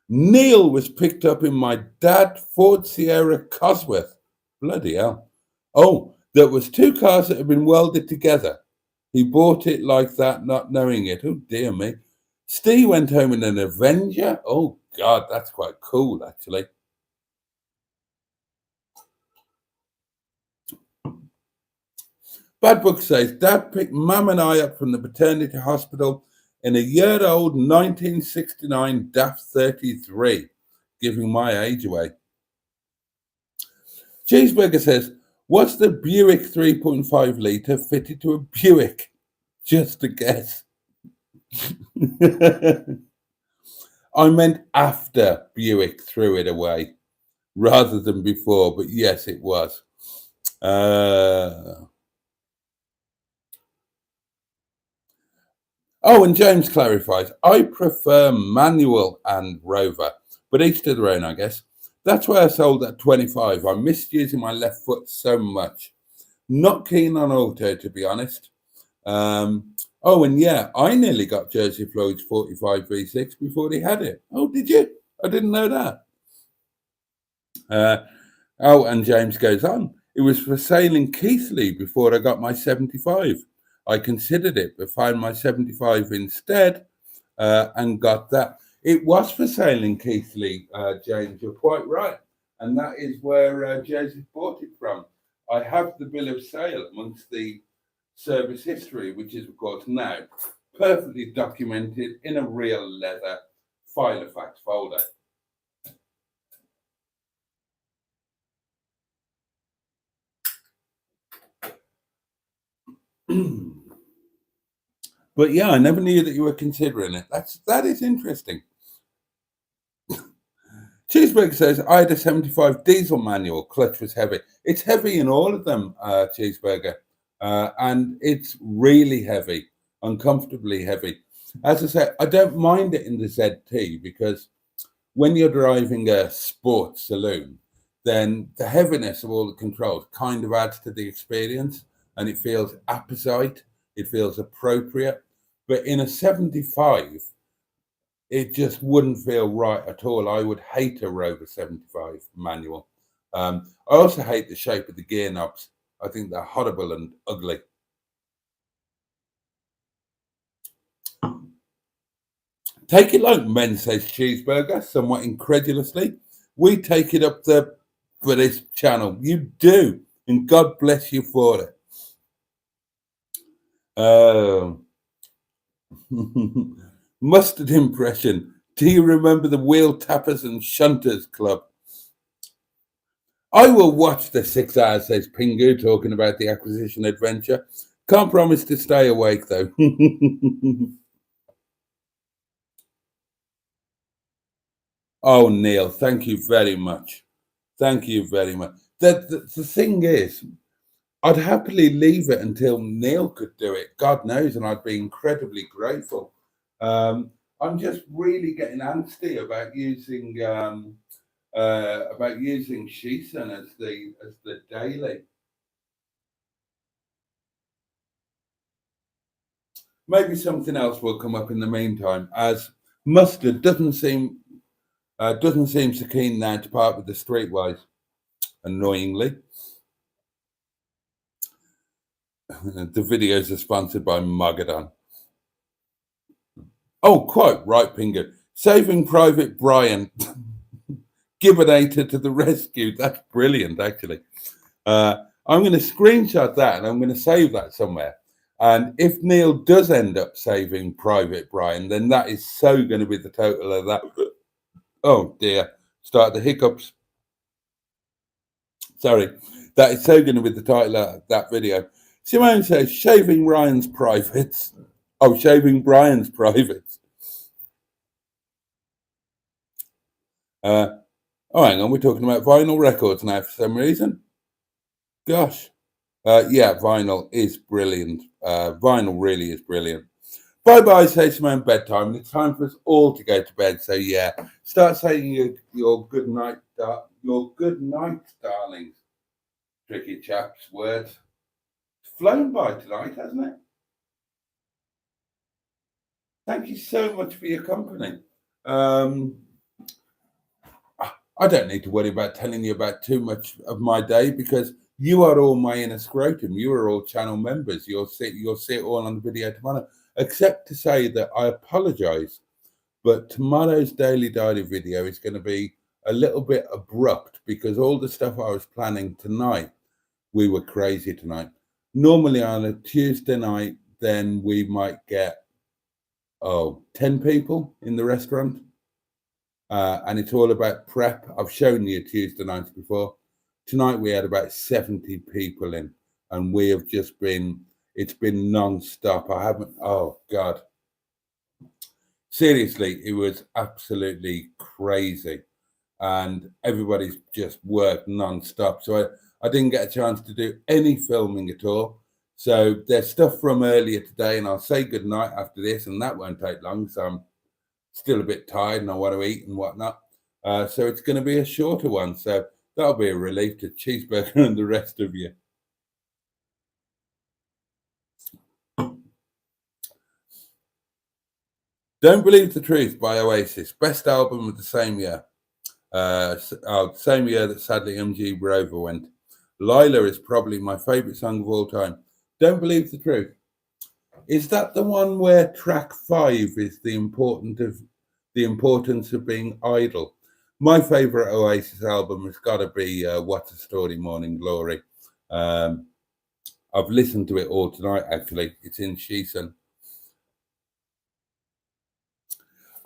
[SPEAKER 1] Neil was picked up in my dad Ford Sierra Cosworth. Bloody hell. Oh, there was 2 cars that had been welded together. He bought it like that, not knowing it. Oh, dear me. Steve went home in an Avenger. Oh, God, that's quite cool, actually. Bad Book says, Dad picked Mum and I up from the maternity hospital in a year-old 1969 DAF 33, giving my age away. Cheeseburger says, what's the Buick 3.5 litre fitted to a Buick? Just a guess. I meant after Buick threw it away rather than before, but yes, it was. Oh, and James clarifies, I prefer manual and Rover, but each to their own, I guess. That's why I sold at 25. I missed using my left foot so much. Not keen on auto, to be honest. Oh, and yeah, I nearly got Jersey Floyd's 45 V6 before he had it. Oh, did you? I didn't know that. Oh, and James goes on. It was for sale in Keighley before I got my 75. I considered it, but found my 75 instead and got that. It was for sale in Keighley, James. You're quite right. And that is where Joseph bought it from. I have the bill of sale amongst the service history, which is, of course, now perfectly documented in a real leather file of facts folder. But yeah, I never knew that you were considering it. That is interesting. Cheeseburger says, I had a 75 diesel manual. Clutch was heavy. It's heavy in all of them, Cheeseburger. And it's really heavy, uncomfortably heavy. As I said, I don't mind it in the ZT because when you're driving a sports saloon, then the heaviness of all the controls kind of adds to the experience and it feels apposite. It feels appropriate. But in a 75, it just wouldn't feel right at all. I would hate a Rover 75 manual. I also hate the shape of the gear knobs. I think they're horrible and ugly. Take it like men, says Cheeseburger, somewhat incredulously. We take it up there for this channel. You do, and God bless you for it. Mustard impression. Do you remember the Wheel Tappers and Shunters Club? I will watch the 6 hours, says Pingu, talking about the acquisition adventure. Can't promise to stay awake, though. Oh, Neil, thank you very much. Thank you very much. The thing is, I'd happily leave it until Neil could do it. God knows, and I'd be incredibly grateful. I'm just really getting angsty about using Shison as the daily. Maybe something else will come up in the meantime, as Mustard doesn't seem so keen now to part with the Streetwise, annoyingly. The videos are sponsored by Mogadon. Oh, quite right, Pingu. Saving Private Brian. Gibbinator to the rescue. That's brilliant, actually. I'm going to screenshot that and I'm going to save that somewhere. And if Neil does end up saving Private Brian, then that is so going to be the total of that. Oh, dear. Start the hiccups. Sorry. That is so going to be the title of that video. Simone says, shaving Ryan's privates. Oh, shaving Brian's privates. Oh, hang on. We're talking about vinyl records now for some reason. Gosh. Yeah, vinyl is brilliant. Vinyl really is brilliant. Bye-bye, say Simone, bedtime. It's time for us all to go to bed. So, yeah, start saying your good night, your good night, darlings. Tricky chaps, words. It's flown by tonight, hasn't it? Thank you so much for your company. I don't need to worry about telling you about too much of my day because you are all my inner scrotum. You are all channel members. You'll see it all on the video tomorrow. Except to say that I apologise, but tomorrow's Daily Diary video is going to be a little bit abrupt because all the stuff I was planning tonight, we were crazy tonight. Normally on a Tuesday night, then we might get 10 people in the restaurant. And it's all about prep. I've shown you Tuesday nights before. Tonight we had about 70 people in, and we have just been, it's been non-stop. Oh God. Seriously, it was absolutely crazy. And everybody's just worked non-stop. So I didn't get a chance to do any filming at all. So there's stuff from earlier today, and I'll say goodnight after this, and that won't take long. So I'm still a bit tired and I want to eat and whatnot. So it's going to be a shorter one. So that'll be a relief to Cheeseburger and the rest of you. Don't Believe the Truth by Oasis. Best album of the same year. Same year that sadly MGF Rover went. Lila is probably my favourite song of all time. Don't Believe the Truth. Is that the one where track 5 is the importance of being idle? My favourite Oasis album has got to be What a Story, Morning Glory. I've listened to it all tonight, actually. It's in Shison.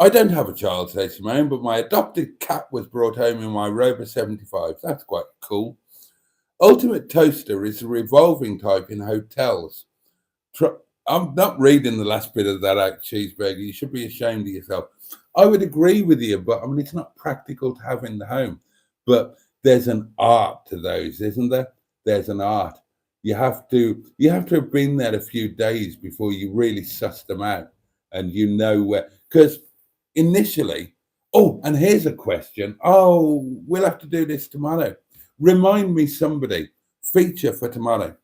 [SPEAKER 1] I don't have a child, says Simone, but my adopted cat was brought home in my Rover 75. That's quite cool. Ultimate Toaster is a revolving type in hotels. I'm not reading the last bit of that out, Cheeseburger. You should be ashamed of yourself. I would agree with you, but I mean, it's not practical to have in the home. But there's an art to those, isn't there? There's an art. You have to have been there a few days before you really suss them out, and you know where. Because initially, and here's a question. We'll have to do this tomorrow. Remind me, somebody, feature for tomorrow.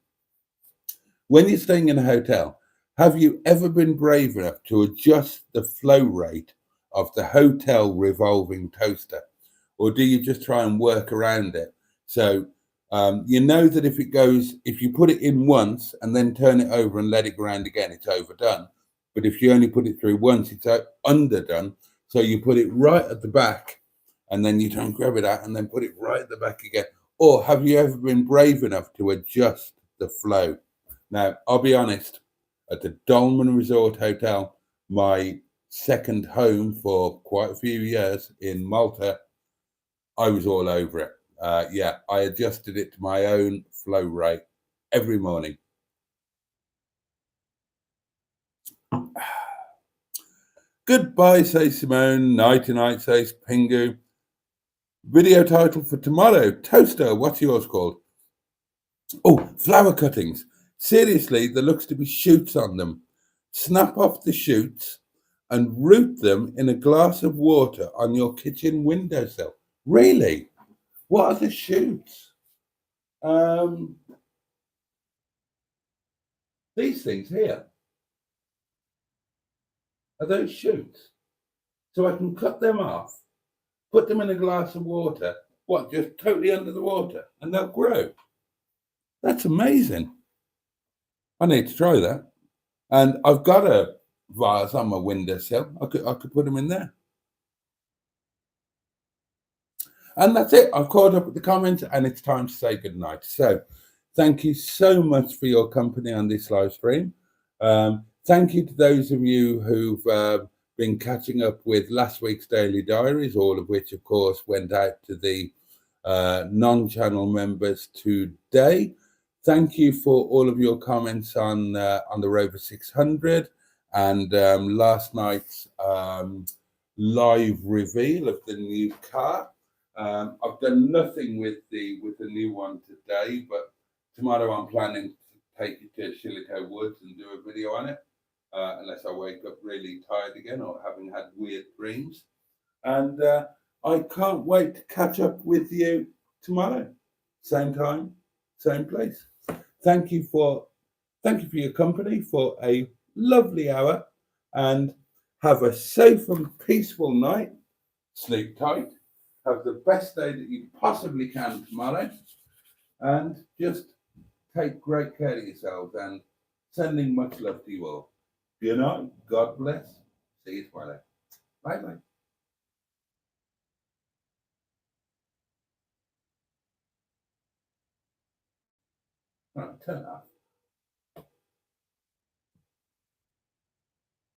[SPEAKER 1] When you're staying in a hotel, have you ever been brave enough to adjust the flow rate of the hotel revolving toaster? Or do you just try and work around it? So you know that if you put it in once and then turn it over and let it grind again, it's overdone. But if you only put it through once, it's underdone. So you put it right at the back and then you try and grab it out and then put it right at the back again. Or have you ever been brave enough to adjust the flow? Now, I'll be honest, at the Dolmen Resort Hotel, my second home for quite a few years in Malta, I was all over it. I adjusted it to my own flow rate every morning. Goodbye, says Simone. Nighty-night, says Pingu. Video title for tomorrow, Toaster. What's yours called? Oh, flower cuttings. Seriously, there looks to be shoots on them. Snap off the shoots and root them in a glass of water on your kitchen windowsill. Really? What are the shoots? These things here. Are those shoots? So I can cut them off, put them in a glass of water, just totally under the water, and they'll grow. That's amazing. I need to try that. And I've got a vase on my windowsill. I could put them in there. And that's it. I've caught up with the comments and it's time to say goodnight. So thank you so much for your company on this live stream. Thank you to those of you who've been catching up with last week's Daily Diaries, all of which, of course, went out to the non-channel members today. Thank you for all of your comments on the Rover 600 and last night's live reveal of the new car. I've done nothing with the new one today, but tomorrow I'm planning to take it to Shillitoe Woods and do a video on it, unless I wake up really tired again or having had weird dreams. And I can't wait to catch up with you tomorrow. Same time, same place. Thank you for your company for a lovely hour, and have a safe and peaceful night. Sleep tight. Have the best day that you possibly can tomorrow, and just take great care of yourselves, and sending much love to you all. Good night. God bless. See you tomorrow. Bye bye. Right, turn off.